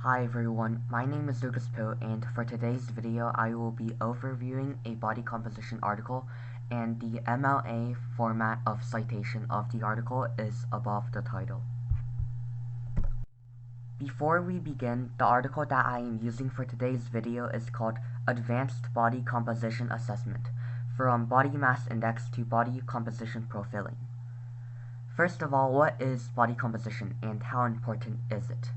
Hi everyone, my name is Lucas Pill, and for today's video I will be overviewing a body composition article, and the MLA format of citation of the article is above the title. Before we begin, the article that I am using for today's video is called Advanced Body Composition Assessment, from Body Mass Index to Body Composition Profiling. First of all, what is body composition and how important is it?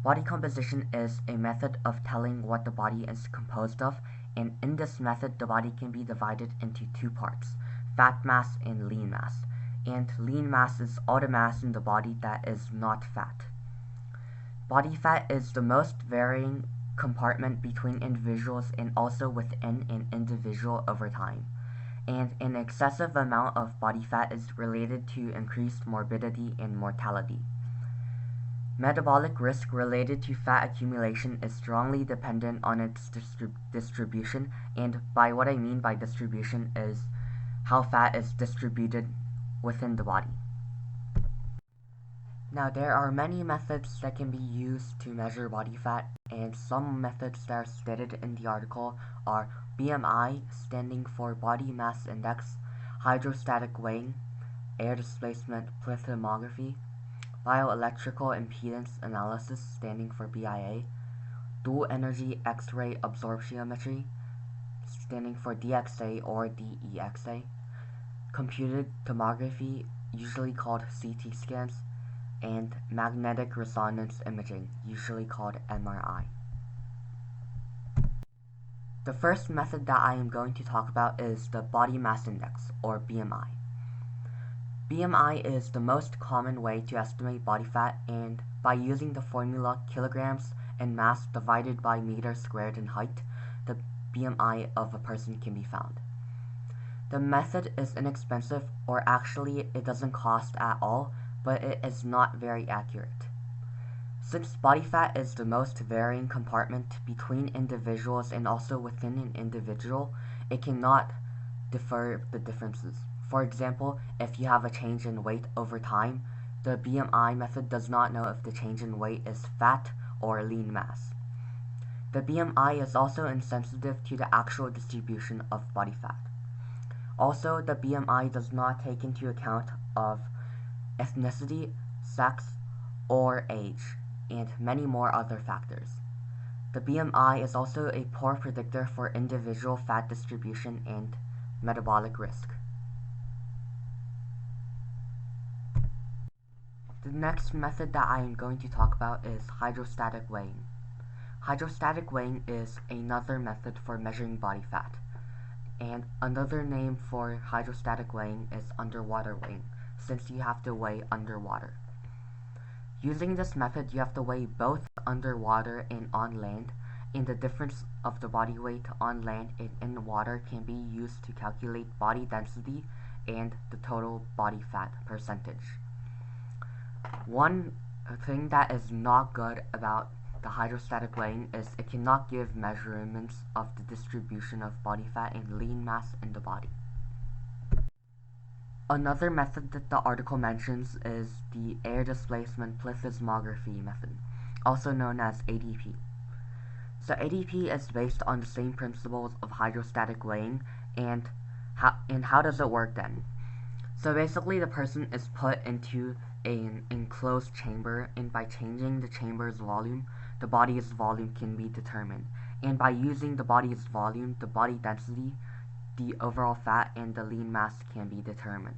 Body composition is a method of telling what the body is composed of, and in this method the body can be divided into two parts, fat mass and lean mass. And lean mass is all the mass in the body that is not fat. Body fat is the most varying compartment between individuals and also within an individual over time. And an excessive amount of body fat is related to increased morbidity and mortality. Metabolic risk related to fat accumulation is strongly dependent on its distribution, and by what I mean by distribution is how fat is distributed within the body. Now, there are many methods that can be used to measure body fat, and some methods that are stated in the article are BMI, standing for Body Mass Index, hydrostatic weighing, air displacement plethysmography, bioelectrical impedance analysis, standing for BIA, dual energy X-ray absorptiometry, standing for DXA or DEXA, computed tomography, usually called CT scans, and magnetic resonance imaging, usually called MRI. The first method that I am going to talk about is the body mass index, or BMI. BMI is the most common way to estimate body fat, and by using the formula kilograms and mass divided by meter squared in height, the BMI of a person can be found. The method is inexpensive, or actually it doesn't cost at all, but it is not very accurate. Since body fat is the most varying compartment between individuals and also within an individual, it cannot differ the differences. For example, if you have a change in weight over time, the BMI method does not know if the change in weight is fat or lean mass. The BMI is also insensitive to the actual distribution of body fat. Also, the BMI does not take into account of ethnicity, sex, or age, and many more other factors. The BMI is also a poor predictor for individual fat distribution and metabolic risk. The next method that I am going to talk about is hydrostatic weighing. Hydrostatic weighing is another method for measuring body fat, and another name for hydrostatic weighing is underwater weighing, since you have to weigh underwater. Using this method, you have to weigh both underwater and on land, and the difference of the body weight on land and in water can be used to calculate body density and the total body fat percentage. One thing that is not good about the hydrostatic weighing is it cannot give measurements of the distribution of body fat and lean mass in the body. Another method that the article mentions is the air displacement plethysmography method, also known as ADP. So ADP is based on the same principles of hydrostatic weighing, and how does it work then? So basically the person is put into an enclosed chamber, and by changing the chamber's volume, the body's volume can be determined. And by using the body's volume, the body density, the overall fat, and the lean mass can be determined.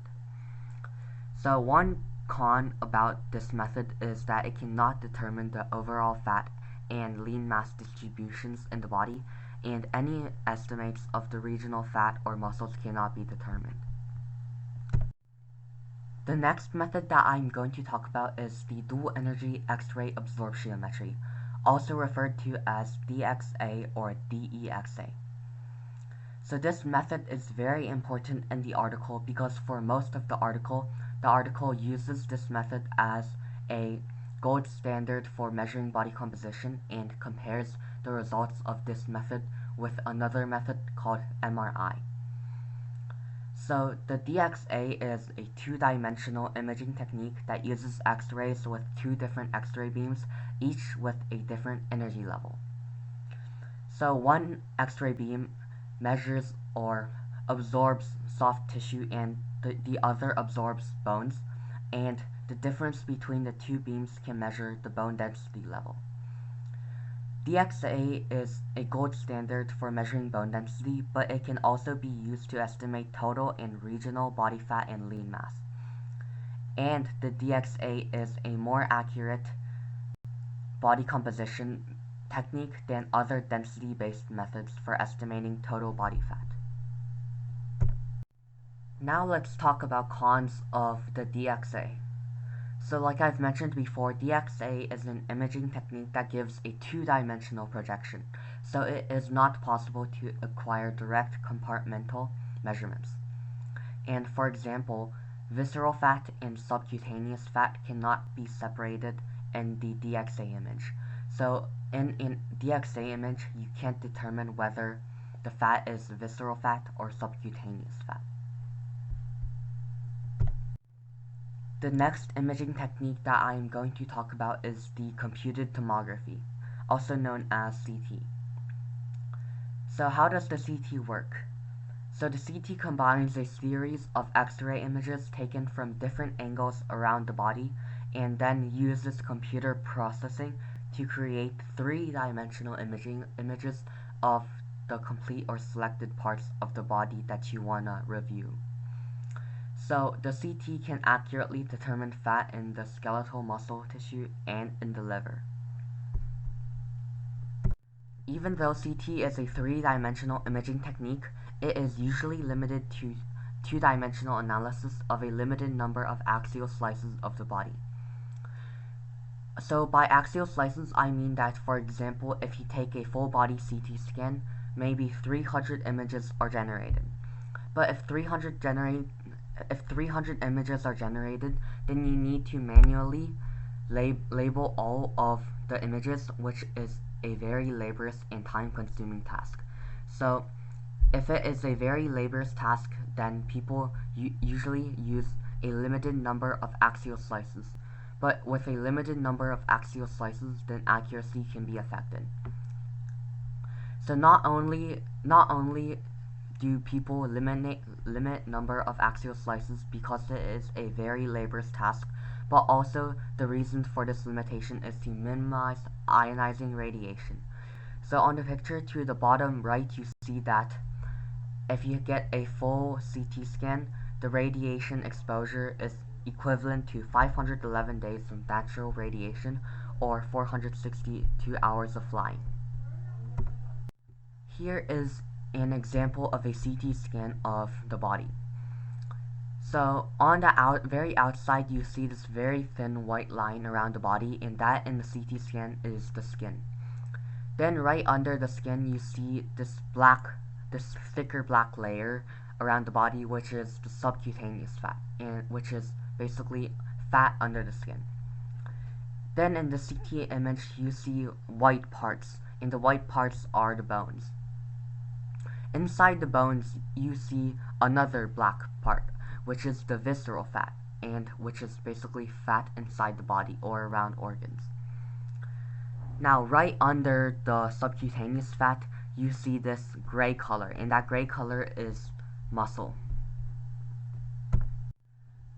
So one con about this method is that it cannot determine the overall fat and lean mass distributions in the body, and any estimates of the regional fat or muscles cannot be determined. The next method that I'm going to talk about is the dual energy X-ray absorptiometry, also referred to as DXA or DEXA. So this method is very important in the article because for most of the article uses this method as a gold standard for measuring body composition and compares the results of this method with another method called MRI. So the DXA is a two-dimensional imaging technique that uses X-rays with two different X-ray beams, each with a different energy level. So one X-ray beam measures or absorbs soft tissue and the other absorbs bones, and the difference between the two beams can measure the bone density level. DXA is a gold standard for measuring bone density, but it can also be used to estimate total and regional body fat and lean mass. And the DXA is a more accurate body composition technique than other density-based methods for estimating total body fat. Now let's talk about cons of the DXA. So like I've mentioned before, DXA is an imaging technique that gives a two-dimensional projection, so it is not possible to acquire direct compartmental measurements. And for example, visceral fat and subcutaneous fat cannot be separated in the DXA image. So in a DXA image, you can't determine whether the fat is visceral fat or subcutaneous fat. The next imaging technique that I am going to talk about is the computed tomography, also known as CT. So how does the CT work? So the CT combines a series of X-ray images taken from different angles around the body and then uses computer processing to create three-dimensional images of the complete or selected parts of the body that you want to review. So the CT can accurately determine fat in the skeletal muscle tissue and in the liver. Even though CT is a three-dimensional imaging technique, it is usually limited to two-dimensional analysis of a limited number of axial slices of the body. So by axial slices, I mean that, for example, if you take a full-body CT scan, maybe 300 images are generated. But if 300 images are generated, then you need to manually label all of the images, which is a very laborious and time-consuming task. So if it is a very laborious task, then people usually use a limited number of axial slices. But with a limited number of axial slices, then accuracy can be affected. So not only do people limit number of axial slices because it is a very laborious task, but also the reason for this limitation is to minimize ionizing radiation. So on the picture to the bottom right, you see that if you get a full CT scan, the radiation exposure is equivalent to 511 days of natural radiation or 462 hours of flying. Here is an example of a CT scan of the body. So on the very outside, you see this very thin white line around the body, and that in the CT scan is the skin. Then right under the skin, you see this thicker black layer around the body, which is the subcutaneous fat, and which is basically fat under the skin. Then in the CT image, you see white parts, and the white parts are the bones. Inside the bones, you see another black part, which is the visceral fat, and which is basically fat inside the body or around organs. Now, right under the subcutaneous fat, you see this gray color, and that gray color is muscle.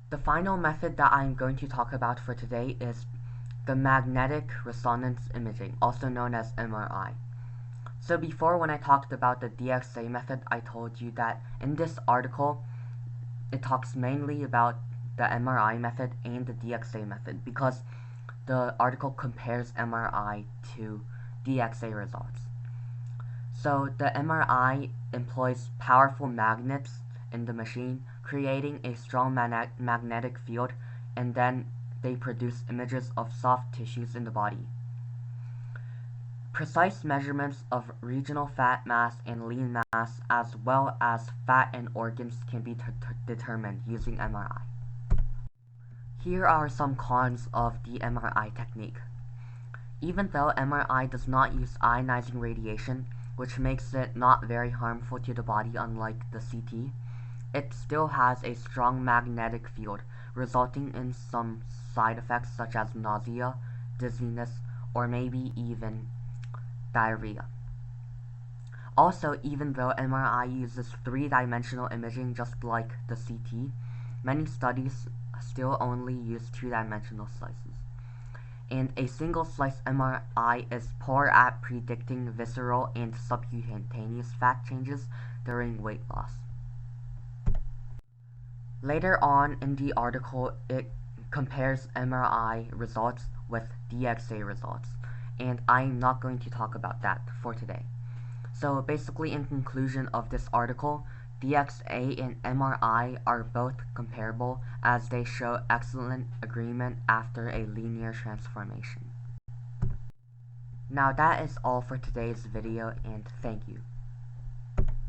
The final method that I'm going to talk about for today is the magnetic resonance imaging, also known as MRI. So before, when I talked about the DXA method, I told you that in this article, it talks mainly about the MRI method and the DXA method because the article compares MRI to DXA results. So the MRI employs powerful magnets in the machine, creating a strong magnetic field, and then they produce images of soft tissues in the body. Precise measurements of regional fat mass and lean mass, as well as fat and organs, can be determined using MRI. Here are some cons of the MRI technique. Even though MRI does not use ionizing radiation, which makes it not very harmful to the body unlike the CT, it still has a strong magnetic field, resulting in some side effects such as nausea, dizziness, or maybe even diarrhea. Also, even though MRI uses three-dimensional imaging just like the CT, many studies still only use two-dimensional slices. And a single-slice MRI is poor at predicting visceral and subcutaneous fat changes during weight loss. Later on in the article, it compares MRI results with DXA results, and I'm not going to talk about that for today. So basically, in conclusion of this article, DXA and MRI are both comparable as they show excellent agreement after a linear transformation. Now that is all for today's video, and thank you.